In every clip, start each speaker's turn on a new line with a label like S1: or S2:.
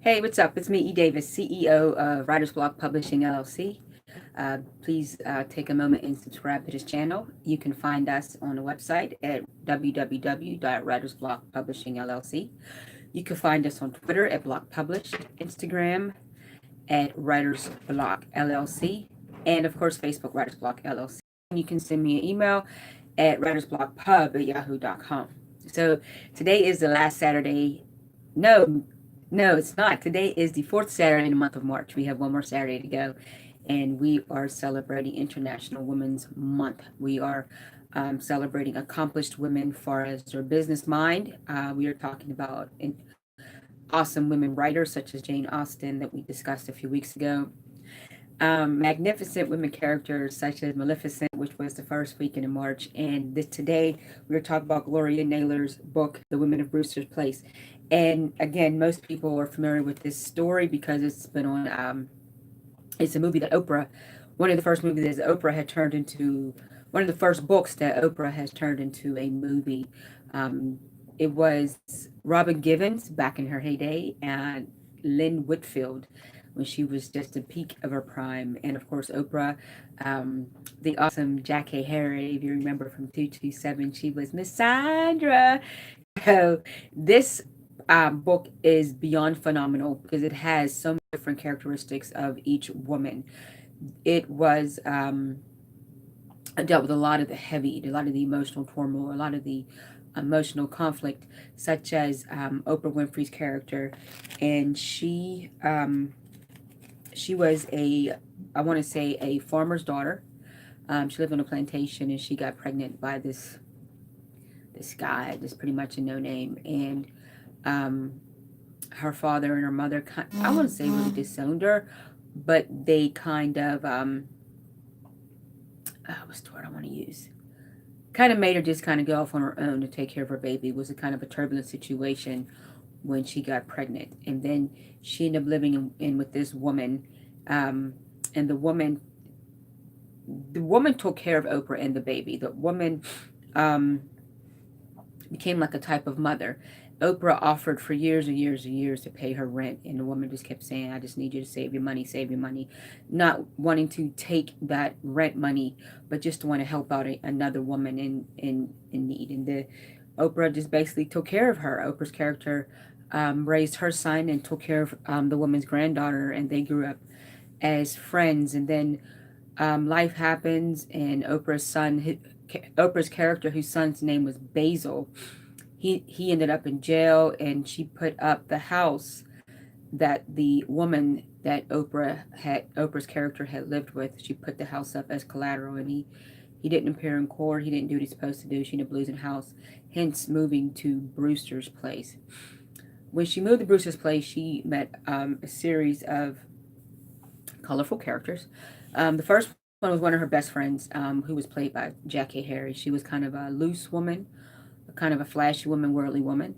S1: Hey, what's up? It's me, E. Davis, CEO of Writer's Block Publishing LLC. Please take a moment and subscribe to this channel. You can find us on the website at www.writersblockpublishing.llc. You can find us on Twitter at Block Published, Instagram at Writers Block LLC, and of course, Facebook Writers Block LLC. You can send me an email at writersblockpub@yahoo.com. So today is the last Saturday. No, no, it's not. Today is the fourth Saturday in the month of March. We have one more Saturday to go, and we are celebrating International Women's Month. We are celebrating accomplished women far as their business mind. We are talking about awesome women writers such as Jane Austen that we discussed a few weeks ago. Magnificent women characters such as Maleficent, which was the first weekend in March. And today we are talking about Gloria Naylor's book, The Women of Brewster's Place. And again, most people are familiar with this story because it's been on, it's a movie that Oprah, one of the first movies that Oprah had turned into, one of the first books that Oprah has turned into a movie. It was Robin Givens back in her heyday and Lynn Whitfield when she was just the peak of her prime. And of course, Oprah, the awesome Jackie Harry, if you remember from 227, she was Miss Sandra. So this book is beyond phenomenal because it has so many different characteristics of each woman. It was dealt with a lot of the heavy, a lot of the emotional turmoil, a lot of the emotional conflict, such as Oprah Winfrey's character, and she was a, I want to say, a farmer's daughter. She lived on a plantation, and she got pregnant by this guy, just pretty much a no name, and her father and her mother, I wouldn't say really disowned her, but they kind of what's the word I want to use? Kind of made her just kind of go off on her own to take care of her baby. It was a kind of a turbulent situation when she got pregnant, and then she ended up living in with this woman, and the woman took care of Oprah and the baby. The woman um, became like a type of mother. Oprah offered for years and years and years to pay her rent, and the woman just kept saying, "I just need you to save your money," not wanting to take that rent money, but just to want to help out another woman in need. And the Oprah just basically took care of her. Oprah's character raised her son and took care of the woman's granddaughter, and they grew up as friends. And then life happens, and Oprah's character, whose son's name was Basil, he ended up in jail, and she put up the house that the woman that Oprah's character had lived with. She put the house up as collateral, and he didn't appear in court. He didn't do what he's supposed to do. She ended up losing the house, hence moving to Brewster's Place. When she moved to Brewster's Place, she met a series of colorful characters. The first one was one of her best friends, who was played by Jackie Harry. She was kind of a loose woman, kind of a flashy woman, worldly woman.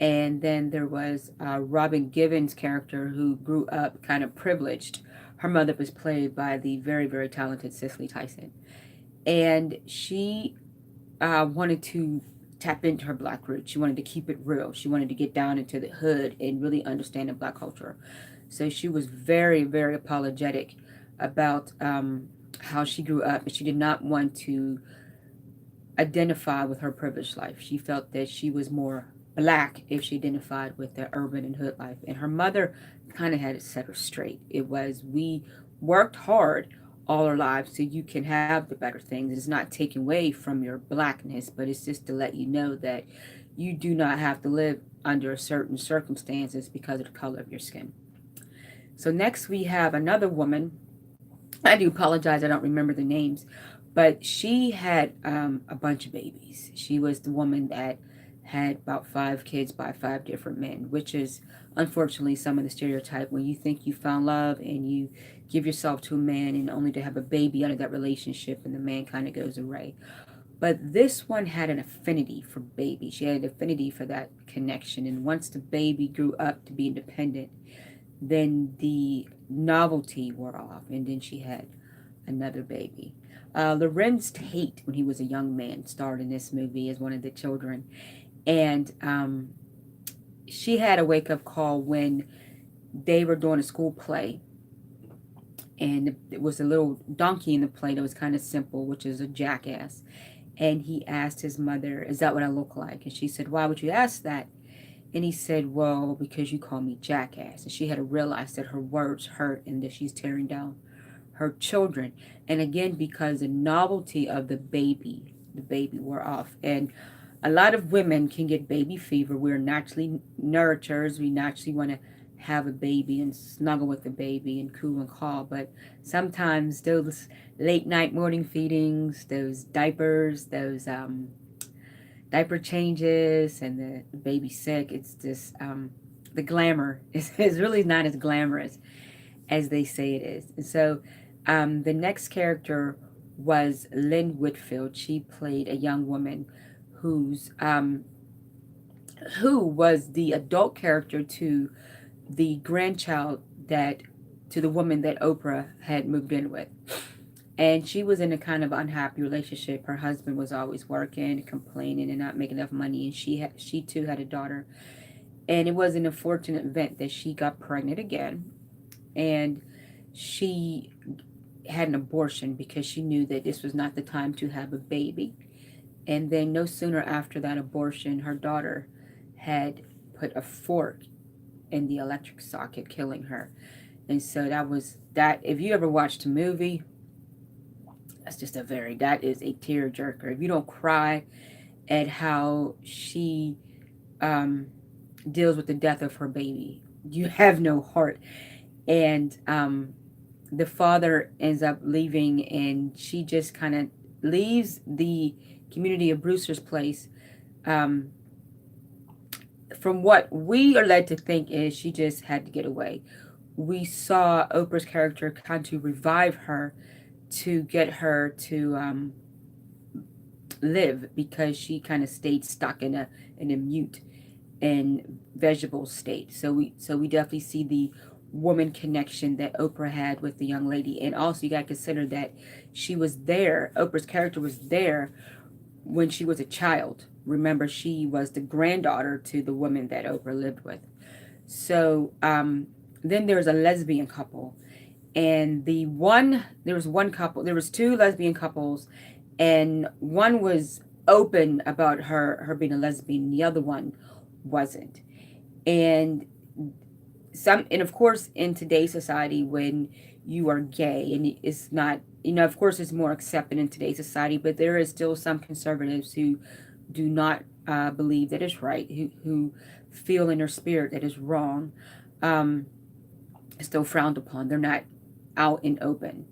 S1: And then there was Robin Givens' character, who grew up kind of privileged. Her mother was played by the very, very talented Cicely Tyson. And she wanted to tap into her black roots. She wanted to keep it real. She wanted to get down into the hood and really understand the black culture. So she was very, very apologetic about how she grew up, and she did not want to identify with her privileged life. She felt that she was more black if she identified with the urban and hood life. And her mother kind of had it set her straight. It was, we worked hard all our lives so you can have the better things. It's not taken away from your blackness, but it's just to let you know that you do not have to live under certain circumstances because of the color of your skin. So next we have another woman. I do apologize, I don't remember the names, but she had a bunch of babies. She was the woman that had about 5 kids by 5 different men, which is unfortunately some of the stereotype when you think you found love and you give yourself to a man and only to have a baby out of that relationship, and the man kind of goes away. But this one had an affinity for baby. She had an affinity for that connection. And once the baby grew up to be independent, then the novelty wore off, and then she had another baby. Lorenz Tate, when he was a young man, starred in this movie as one of the children. And she had a wake-up call when they were doing a school play, and it was a little donkey in the play that was kind of simple, which is a jackass. And he asked his mother, "Is that what I look like?" And she said, "Why would you ask that?" And he said, "Well, because you call me jackass." And she had to realize that her words hurt and that she's tearing down her children. And again, because the novelty of the baby wore off. And a lot of women can get baby fever. We're naturally nurturers. We naturally want to have a baby and snuggle with the baby and coo and call. But sometimes those late night morning feedings, those diapers, those diaper changes, and the baby sick, it's just the glamour is really not as glamorous as they say it is. And so the next character was Lynn Whitfield. She played a young woman who's who was the adult character to the grandchild that to the woman that Oprah had moved in with. And she was in a kind of unhappy relationship. Her husband was always working, complaining, and not making enough money. And she too had a daughter. And it was an unfortunate event that she got pregnant again, and she had an abortion because she knew that this was not the time to have a baby. And then no sooner after that abortion, her daughter had put a fork in the electric socket, killing her. And so that was that. If you ever watched a movie, that is a tearjerker. If you don't cry at how she um, deals with the death of her baby, you have no heart. And the father ends up leaving, and she just kind of leaves the community of Brewster's Place. Um, from what we are led to think is she just had to get away. We saw Oprah's character kind of revive her to get her to live, because she kind of stayed stuck in a mute and vegetable state. So we definitely see the woman connection that Oprah had with the young lady. And also you got to consider that she was there, Oprah's character was there when she was a child. Remember, she was the granddaughter to the woman that Oprah lived with. So then there's a lesbian couple, and there was one couple, there was two lesbian couples, and one was open about her being a lesbian, and the other one wasn't. And and of course in today's society, when you are gay, and it's not, of course it's more accepted in today's society, but there is still some conservatives who do not believe that it's right, who feel in their spirit that it's wrong. um, Still frowned upon. They're not out and open.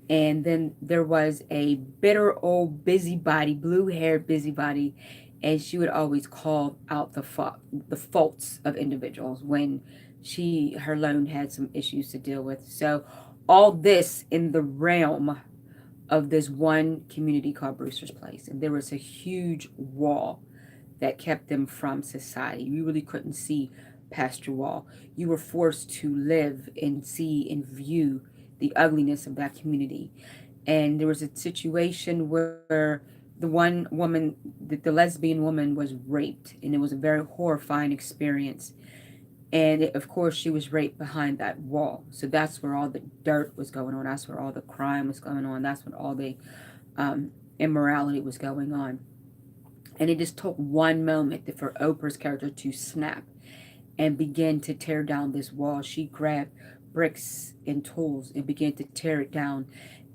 S1: And then there was a bitter old busybody, blue-haired busybody, and she would always call out the faults of individuals when her alone had some issues to deal with. So all this in the realm of this one community called Brewster's Place, and there was a huge wall that kept them from society. You really couldn't see past your wall. You were forced to live and see and view the ugliness of that community. And there was a situation where the one woman, the lesbian woman, was raped, and it was a very horrifying experience. And of course, she was raped behind that wall. So that's where all the dirt was going on. That's where all the crime was going on. That's when all the immorality was going on. And it just took one moment for Oprah's character to snap and begin to tear down this wall. She grabbed bricks and tools and began to tear it down.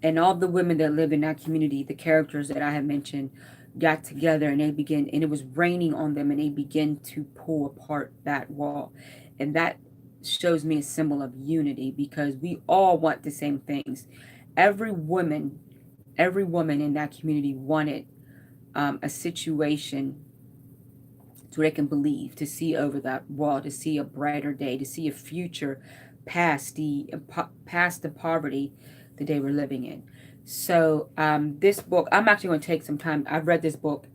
S1: And all the women that live in that community, the characters that I have mentioned, got together, and and it was raining on them, and they began to pull apart that wall. And that shows me a symbol of unity, because we all want the same things. Every woman, every woman in that community wanted a situation so they can believe, to see over that wall, to see a brighter day, to see a future past the poverty that they were living in. So this book, I'm actually going to take some time. I've read this book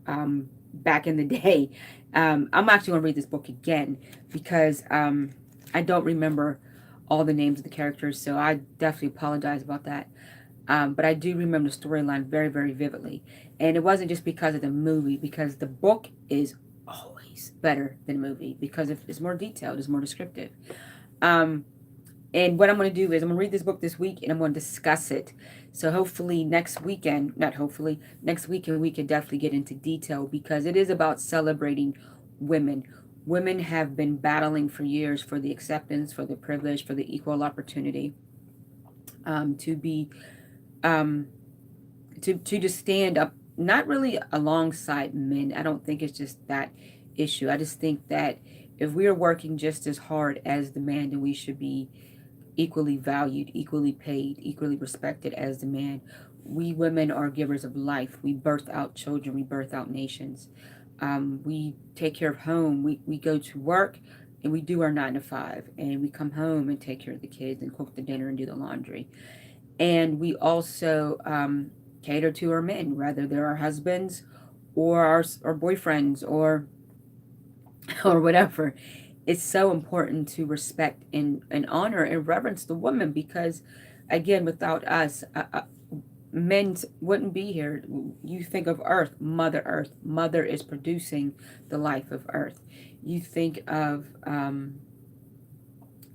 S1: back in the day. I'm actually going to read this book again, because I don't remember all the names of the characters, so I definitely apologize about that. But I do remember the storyline very, very vividly. And it wasn't just because of the movie, because the book is always better than the movie, because it's more detailed, it's more descriptive. And what I'm going to do is I'm going to read this book this week and I'm going to discuss it. So hopefully next weekend, not hopefully, next weekend we can definitely get into detail because it is about celebrating women. Women have been battling for years for the acceptance, for the privilege, for the equal opportunity, to be, um, to just stand up, not really alongside men. I don't think it's just that issue. I just think that if we are working just as hard as the man, then we should be equally valued, equally paid, equally respected as the man. We women are givers of life. We birth out children. We birth out nations. We take care of home. We go to work and we do our 9 to 5. And we come home and take care of the kids and cook the dinner and do the laundry. And we also cater to our men, whether they're our husbands or our boyfriends or whatever. It's so important to respect and honor and reverence the woman because, again, without us, men wouldn't be here. You think of Earth. Mother is producing the life of Earth. You think of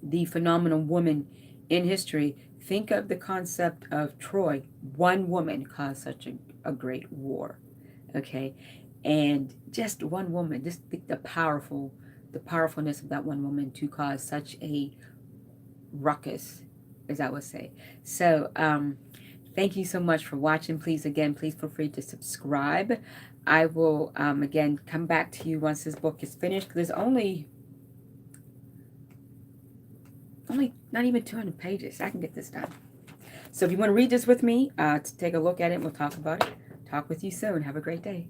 S1: the phenomenal woman in history. Think of the concept of Troy. One woman caused such a great war. Okay, and just one woman. Just think the powerfulness of that one woman to cause such a ruckus, as I would say. So, thank you so much for watching. Please feel free to subscribe. I will, again, come back to you once this book is finished. There's only not even 200 pages. I can get this done. So if you want to read this with me, to take a look at it, we'll talk about it. Talk with you soon. Have a great day.